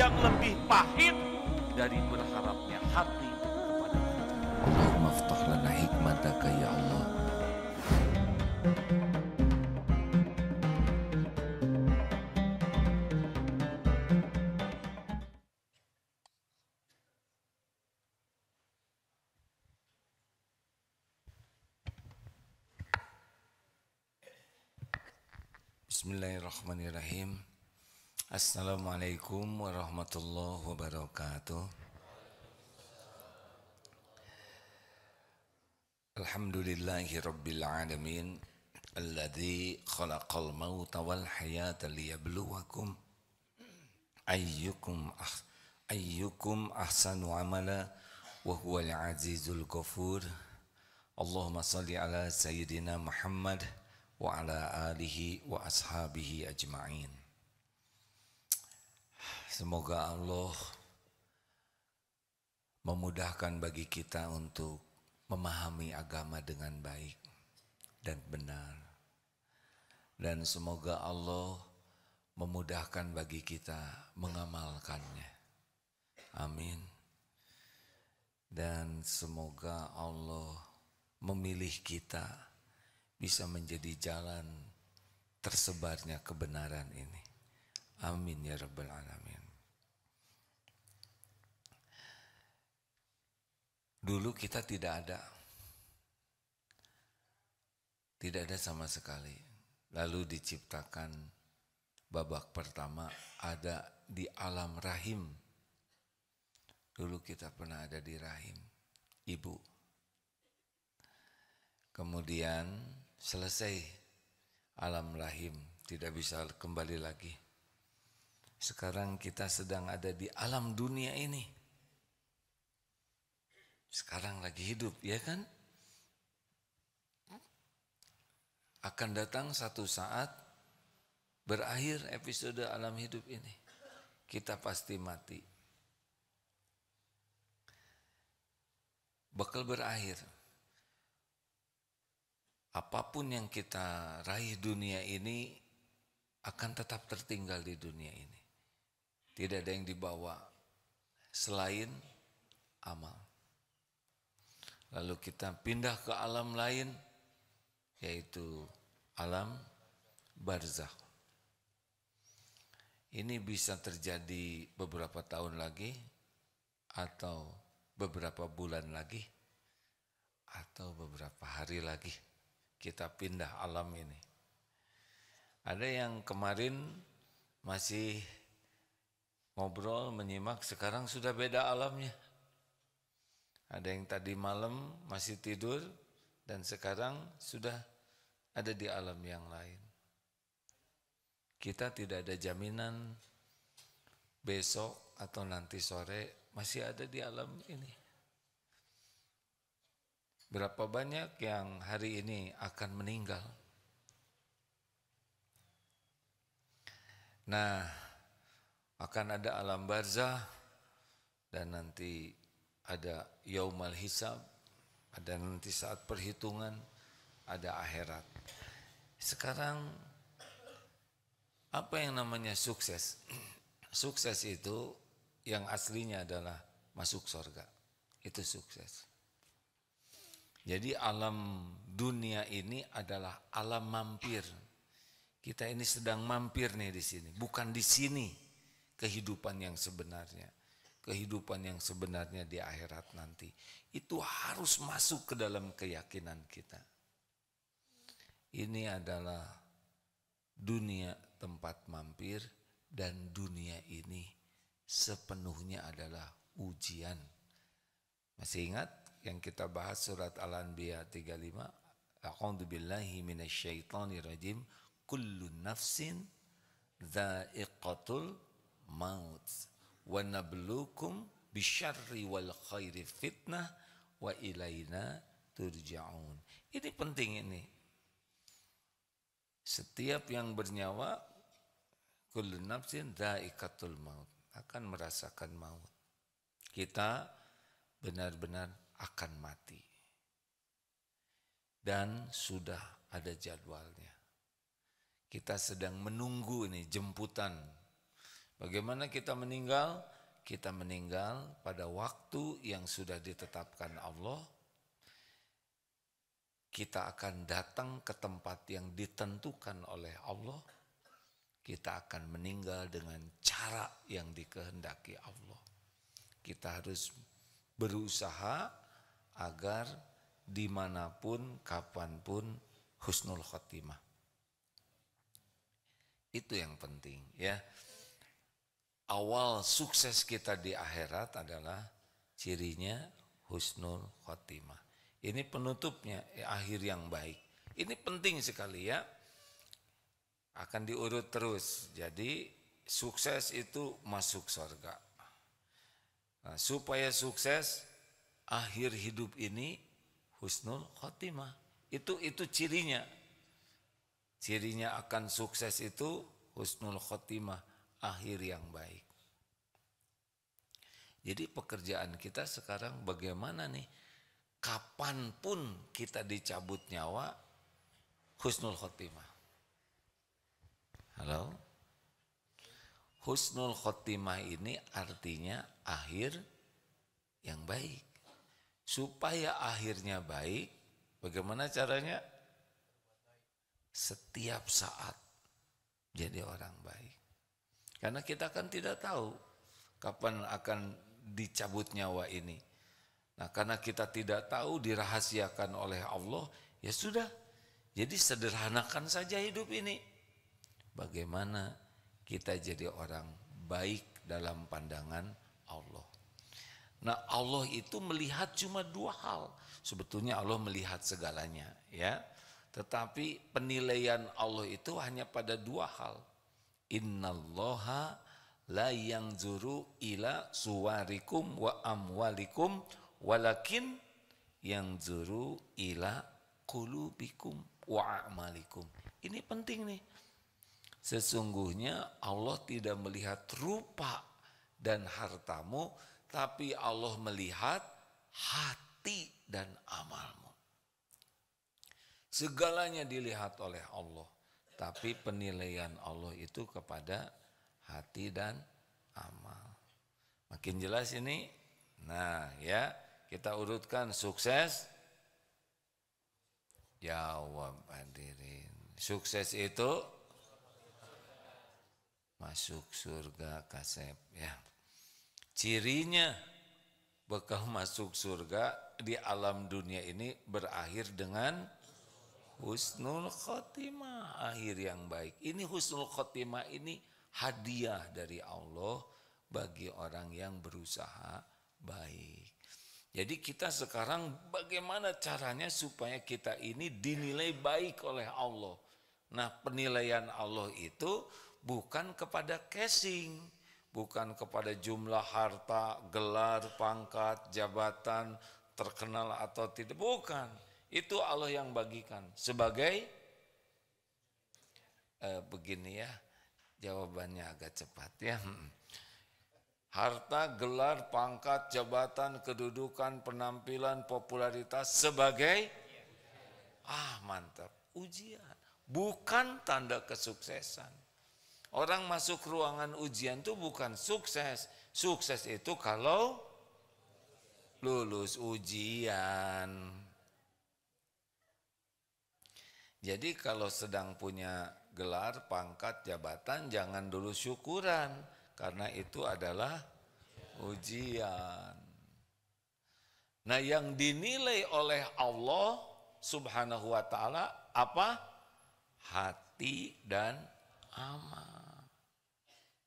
yang lebih pahit dari berharapnya hati kepada kita. Allahumma aftah lana hikmataka ya Allah. Bismillahirrahmanirrahim. Assalamualaikum warahmatullahi wabarakatuh. Alhamdulillahi rabbil alamin, alladzi khalaqal mauta wal hayata liyabluwakum ayyukum ahsanu amala wa huwal azizul ghafur. Allahumma salli ala sayyidina Muhammad wa ala alihi wa ashabihi ajma'in. Semoga Allah memudahkan bagi kita untuk memahami agama dengan baik dan benar. Dan semoga Allah memudahkan bagi kita mengamalkannya. Amin. Dan semoga Allah memilih kita bisa menjadi jalan tersebarnya kebenaran ini. Amin ya rabbal alamin. Dulu kita tidak ada sama sekali. Lalu diciptakan babak pertama ada di alam rahim. Dulu kita pernah ada di rahim ibu. Kemudian selesai alam rahim, tidak bisa kembali lagi. Sekarang kita sedang ada di alam dunia ini. Sekarang lagi hidup, ya kan? Akan datang satu saat berakhir episode alam hidup ini. Kita pasti mati. Bakal berakhir. Apapun yang kita raih dunia ini akan tetap tertinggal di dunia ini. Tidak ada yang dibawa selain amal. Lalu kita pindah ke alam lain, yaitu alam barzakh. Ini bisa terjadi beberapa tahun lagi, atau beberapa bulan lagi, atau beberapa hari lagi. Kita pindah alam ini. Ada yang kemarin masih ngobrol, menyimak, sekarang sudah beda alamnya. Ada yang tadi malam masih tidur dan sekarang sudah ada di alam yang lain. Kita tidak ada jaminan besok atau nanti sore masih ada di alam ini. Berapa banyak yang hari ini akan meninggal? Nah, akan ada alam barzakh dan nanti ada yaumal hisab, ada nanti saat perhitungan, ada akhirat. Sekarang apa yang namanya sukses? Sukses itu yang aslinya adalah masuk surga. Itu sukses. Jadi alam dunia ini adalah alam mampir. Kita ini sedang mampir nih di sini, bukan di sini kehidupan yang sebenarnya. Kehidupan yang sebenarnya di akhirat nanti. Itu harus masuk ke dalam keyakinan kita. Ini adalah dunia tempat mampir dan dunia ini sepenuhnya adalah ujian. Masih ingat yang kita bahas surat Al-Anbiya 35? A'udzubillahi minasyaitonirrajim. Kullu nafsin dha'iqatul maut. Wa nabluukum bisyarri wal khairi fitnah wa ilaina turja'un. Ini penting ini. Setiap yang bernyawa, kullu nafsin dha'iqatul maut, akan merasakan maut. Kita benar-benar akan mati. Dan sudah ada jadwalnya. Kita sedang menunggu ini jemputan. Bagaimana kita meninggal? Kita meninggal pada waktu yang sudah ditetapkan Allah. Kita akan datang ke tempat yang ditentukan oleh Allah. Kita akan meninggal dengan cara yang dikehendaki Allah. Kita harus berusaha agar dimanapun, kapanpun husnul khotimah. Itu yang penting ya. Awal sukses kita di akhirat adalah cirinya husnul khotimah. Ini penutupnya, akhir yang baik. Ini penting sekali ya. Akan diurut terus. Jadi sukses itu masuk surga. Nah, supaya sukses akhir hidup ini husnul khotimah. Itu cirinya. Cirinya akan sukses itu husnul khotimah, akhir yang baik. Jadi pekerjaan kita sekarang bagaimana nih? Kapanpun kita dicabut nyawa, husnul khotimah. Halo? Husnul khotimah ini artinya akhir yang baik. Supaya akhirnya baik, bagaimana caranya? Setiap saat jadi orang baik. Karena kita kan tidak tahu kapan akan dicabut nyawa ini. Nah, karena kita tidak tahu, dirahasiakan oleh Allah, ya sudah. Jadi sederhanakan saja hidup ini. Bagaimana kita jadi orang baik dalam pandangan Allah. Nah, Allah itu melihat cuma dua hal. Sebetulnya Allah melihat segalanya, ya. Tetapi penilaian Allah itu hanya pada dua hal. Innallaha la yanzuru ila suwarikum wa amwalikum walakin yanzuru ila qulubikum wa a'malikum. Ini penting nih. Sesungguhnya Allah tidak melihat rupa dan hartamu, tapi Allah melihat hati dan amalmu. Segalanya dilihat oleh Allah, tapi penilaian Allah itu kepada hati dan amal. Makin jelas ini? Nah ya, kita urutkan sukses. Jawab hadirin. Sukses itu masuk surga kasep ya. Cirinya bekal masuk surga di alam dunia ini berakhir dengan husnul khotimah, akhir yang baik. Ini husnul khotimah ini hadiah dari Allah bagi orang yang berusaha baik. Jadi kita sekarang bagaimana caranya supaya kita ini dinilai baik oleh Allah. Nah, penilaian Allah itu bukan kepada casing, bukan kepada jumlah harta, gelar, pangkat, jabatan, terkenal atau tidak, bukan. Itu Allah yang bagikan sebagai begini ya, jawabannya agak cepat ya. Harta, gelar, pangkat, jabatan, kedudukan, penampilan, popularitas sebagai mantap, ujian, bukan tanda kesuksesan. Orang masuk ruangan ujian itu bukan sukses. Sukses itu kalau lulus ujian. Jadi kalau sedang punya gelar, pangkat, jabatan, jangan dulu syukuran. Karena itu adalah ujian. Nah, yang dinilai oleh Allah subhanahu wa ta'ala apa? Hati dan amal.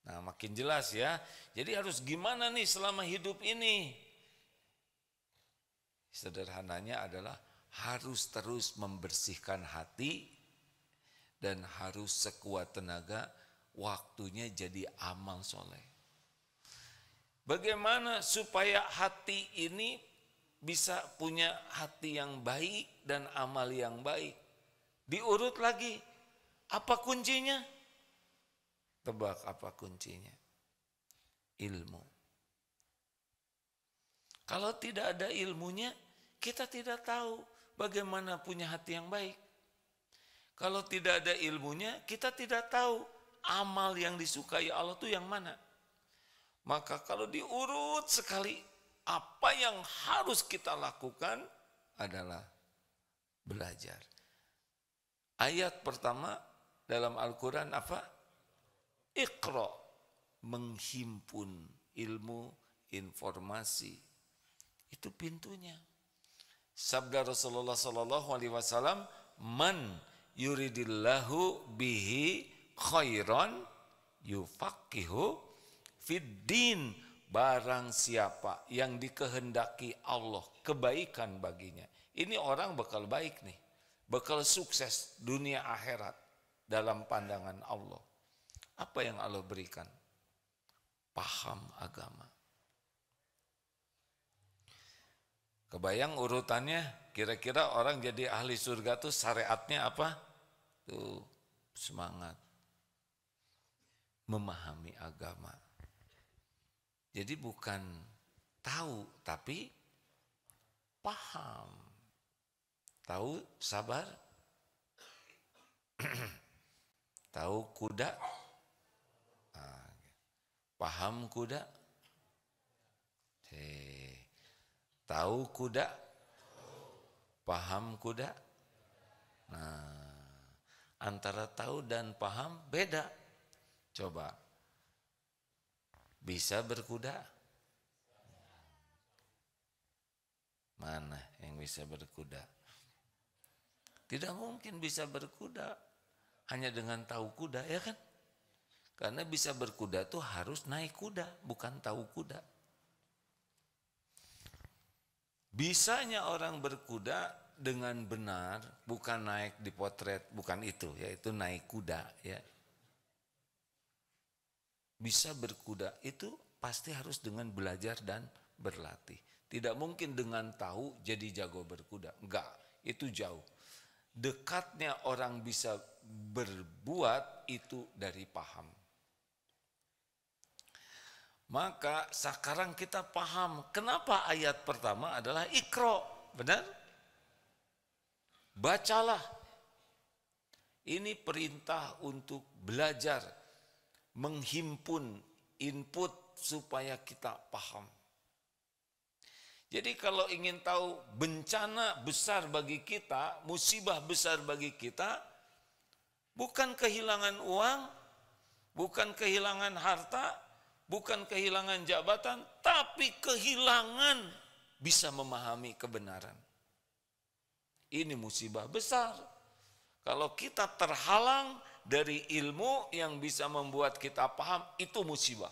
Nah, makin jelas ya. Jadi harus gimana nih selama hidup ini? Sederhananya adalah harus terus membersihkan hati dan harus sekuat tenaga waktunya jadi amal soleh. Bagaimana supaya hati ini bisa punya hati yang baik dan amal yang baik? Diurut lagi, apa kuncinya? Tebak apa kuncinya? Ilmu. Kalau tidak ada ilmunya, kita tidak tahu bagaimana punya hati yang baik. Kalau tidak ada ilmunya, kita tidak tahu amal yang disukai Allah itu yang mana. Maka kalau diurut sekali, apa yang harus kita lakukan adalah belajar. Ayat pertama dalam Al-Quran apa? Iqra, menghimpun ilmu, informasi. Itu pintunya. Sabda Rasulullah sallallahu alaihi wasallam, "Man yuridillahu bihi khairan yufaqihu fiddin." Barang siapa yang dikehendaki Allah kebaikan baginya, ini orang bakal baik nih, bakal sukses dunia akhirat dalam pandangan Allah. Apa yang Allah berikan? Paham agama. Kebayang urutannya, kira-kira orang jadi ahli surga tuh syariatnya apa? Tuh, semangat memahami agama. Jadi bukan tahu, tapi paham. Tahu sabar? Tahu kuda? Paham kuda? Tahu kuda? Paham kuda? Nah, antara tahu dan paham beda. Coba. Bisa berkuda? Mana yang bisa berkuda? Tidak mungkin bisa berkuda hanya dengan tahu kuda, ya kan? Karena bisa berkuda tuh harus naik kuda, bukan tahu kuda. Bisanya orang berkuda dengan benar, bukan naik di potret, bukan itu, yaitu naik kuda, ya. Bisa berkuda itu pasti harus dengan belajar dan berlatih. Tidak mungkin dengan tahu jadi jago berkuda. Enggak, itu jauh. Dekatnya orang bisa berbuat itu dari paham. Maka sekarang kita paham kenapa ayat pertama adalah Iqra, benar? Bacalah. Ini perintah untuk belajar, menghimpun input supaya kita paham. Jadi kalau ingin tahu bencana besar bagi kita, musibah besar bagi kita, bukan kehilangan uang, bukan kehilangan harta, bukan kehilangan jabatan, tapi kehilangan bisa memahami kebenaran. Ini musibah besar. Kalau kita terhalang dari ilmu yang bisa membuat kita paham, itu musibah.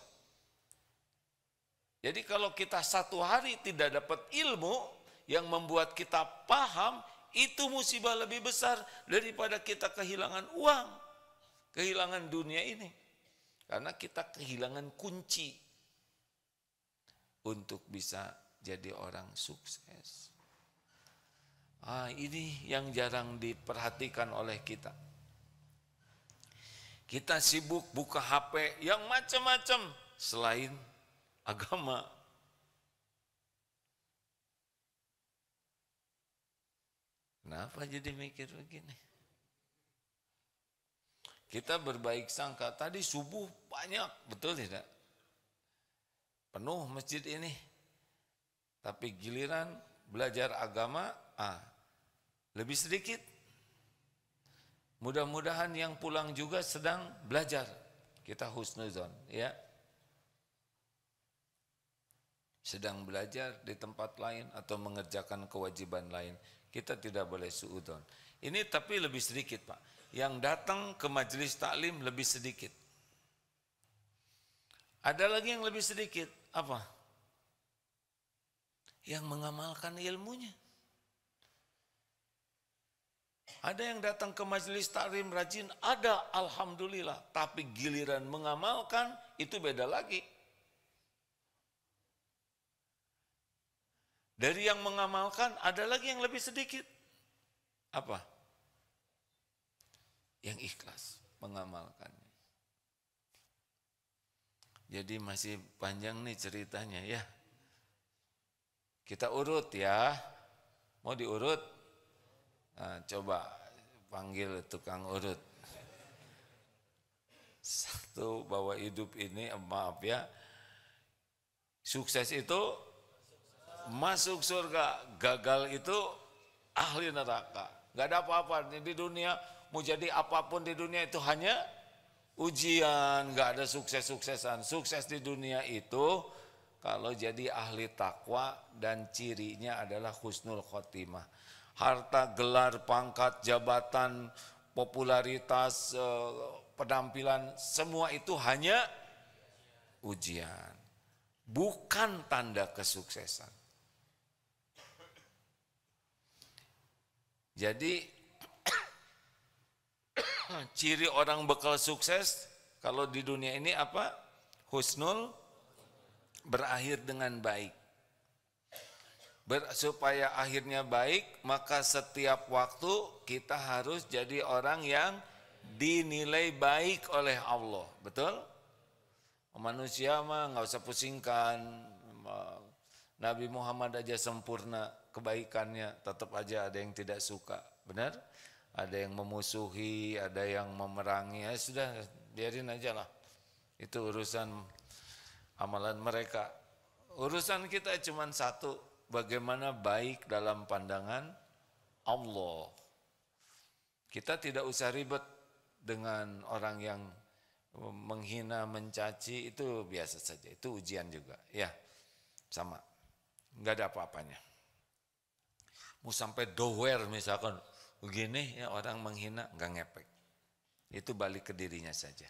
Jadi kalau kita satu hari tidak dapat ilmu yang membuat kita paham, itu musibah lebih besar daripada kita kehilangan uang, kehilangan dunia ini. Karena kita kehilangan kunci untuk bisa jadi orang sukses. Ini yang jarang diperhatikan oleh kita. Kita sibuk buka HP yang macam-macam selain agama. Kenapa jadi mikir begini? Kita berbaik sangka, tadi subuh banyak, betul tidak? Penuh masjid ini. Tapi giliran belajar agama, lebih sedikit. Mudah-mudahan yang pulang juga sedang belajar. Kita husnuzon, ya. Sedang belajar di tempat lain atau mengerjakan kewajiban lain. Kita tidak boleh suudzon. Ini tapi lebih sedikit, Pak. Yang datang ke majelis taklim lebih sedikit. Ada lagi yang lebih sedikit. Apa? Yang mengamalkan ilmunya. Ada yang datang ke majelis taklim rajin, ada, alhamdulillah. Tapi giliran mengamalkan, itu beda lagi. Dari yang mengamalkan, ada lagi yang lebih sedikit. Apa? Yang ikhlas mengamalkannya. Jadi masih panjang nih ceritanya ya. Kita urut ya. Mau diurut? Coba panggil tukang urut. Satu, bahwa hidup ini, maaf ya, Sukses itu masuk surga, gagal itu ahli neraka. Gak ada apa-apa di dunia, mau jadi apapun di dunia itu hanya ujian, gak ada sukses-suksesan. Sukses di dunia itu kalau jadi ahli takwa dan cirinya adalah husnul khotimah. Harta, gelar, pangkat, jabatan, popularitas, penampilan, semua itu hanya ujian, bukan tanda kesuksesan. Jadi ciri orang bekal sukses kalau di dunia ini apa? Husnul, berakhir dengan baik. Supaya akhirnya baik, maka setiap waktu kita harus jadi orang yang dinilai baik oleh Allah. Betul? Manusia mah nggak usah pusingkan. Nabi Muhammad aja sempurna kebaikannya, tetap aja ada yang tidak suka. Benar? Ada yang memusuhi, ada yang memerangi. Ya sudah, biarin aja lah. Itu urusan amalan mereka. Urusan kita cuma satu, bagaimana baik dalam pandangan Allah. Kita tidak usah ribet dengan orang yang menghina, mencaci, itu biasa saja. Itu ujian juga, ya sama, nggak ada apa-apanya. Mau sampai dower misalkan begini ya, orang menghina nggak ngepek, itu balik ke dirinya saja.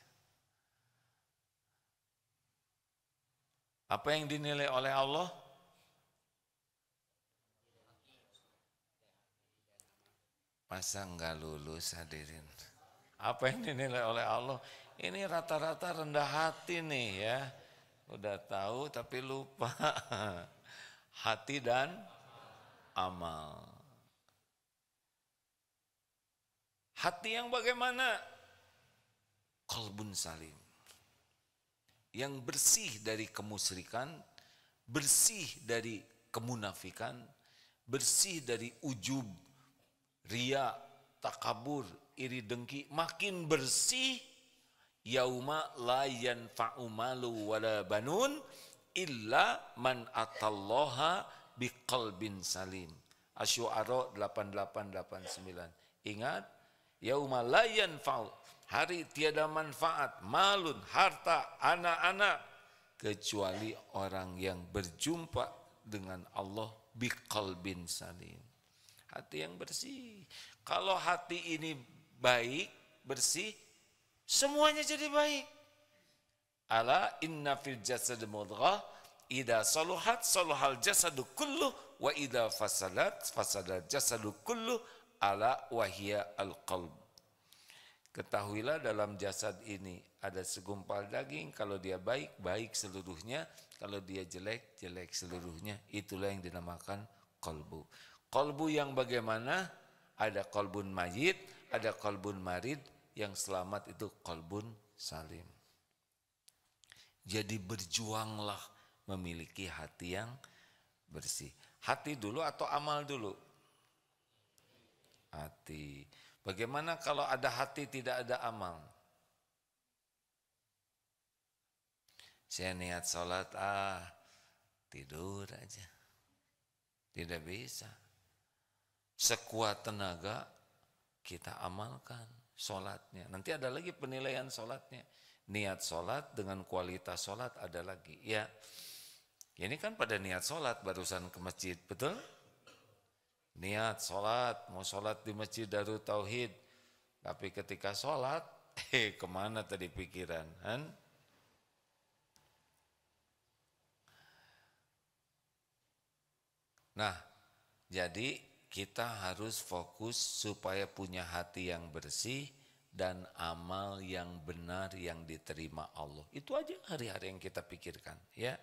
Apa yang dinilai oleh Allah? Masa nggak lulus hadirin? Apa yang dinilai oleh Allah? Ini rata-rata rendah hati nih ya. Udah tahu tapi lupa. Hati dan amal. Hati yang bagaimana? Qalbun salim. Yang bersih dari kemusyrikan, bersih dari kemunafikan, bersih dari ujub, riya, takabur, iri dengki, makin bersih. Yauma la yanfa'u malu wala banun illa man atallaha biqalbin salim. Asy-Syu'ara 8889. Ingat, yauma la yanfa'u, hari tiada manfaat, malun, harta, anak-anak, kecuali orang yang berjumpa dengan Allah biqalbin salim. Hati yang bersih. Kalau hati ini baik, bersih, semuanya jadi baik. Ala inna fil jasad mudghah idza saluhat saluhal jasadu kullu wa idza fasadat fasadal jasadu kullu ala wahia al-qalb. Ketahuilah dalam jasad ini ada segumpal daging, kalau dia baik, baik seluruhnya, kalau dia jelek, jelek seluruhnya. Itulah yang dinamakan qalbu. Qalbu yang bagaimana? Ada qalbun mayyit, ada qalbun marid. Yang selamat itu qalbun salim. Jadi berjuanglah memiliki hati yang bersih. Hati dulu atau amal dulu? Hati. Bagaimana kalau ada hati tidak ada amal? Saya niat sholat, tidur aja. Tidak bisa. Sekuat tenaga kita amalkan sholatnya. Nanti ada lagi penilaian sholatnya. Niat sholat dengan kualitas sholat ada lagi. Ya, ini kan pada niat sholat barusan ke masjid, betul? Niat sholat, mau sholat di Masjid Darut Tauhid. Tapi ketika sholat, kemana tadi pikiran? Kan? Nah, jadi kita harus fokus supaya punya hati yang bersih dan amal yang benar yang diterima Allah. Itu aja hari-hari yang kita pikirkan, ya.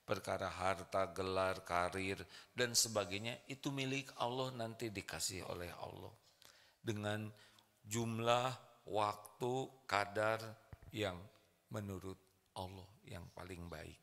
Perkara harta, gelar, karir dan sebagainya itu milik Allah, nanti dikasih oleh Allah dengan jumlah, waktu, kadar yang menurut Allah yang paling baik.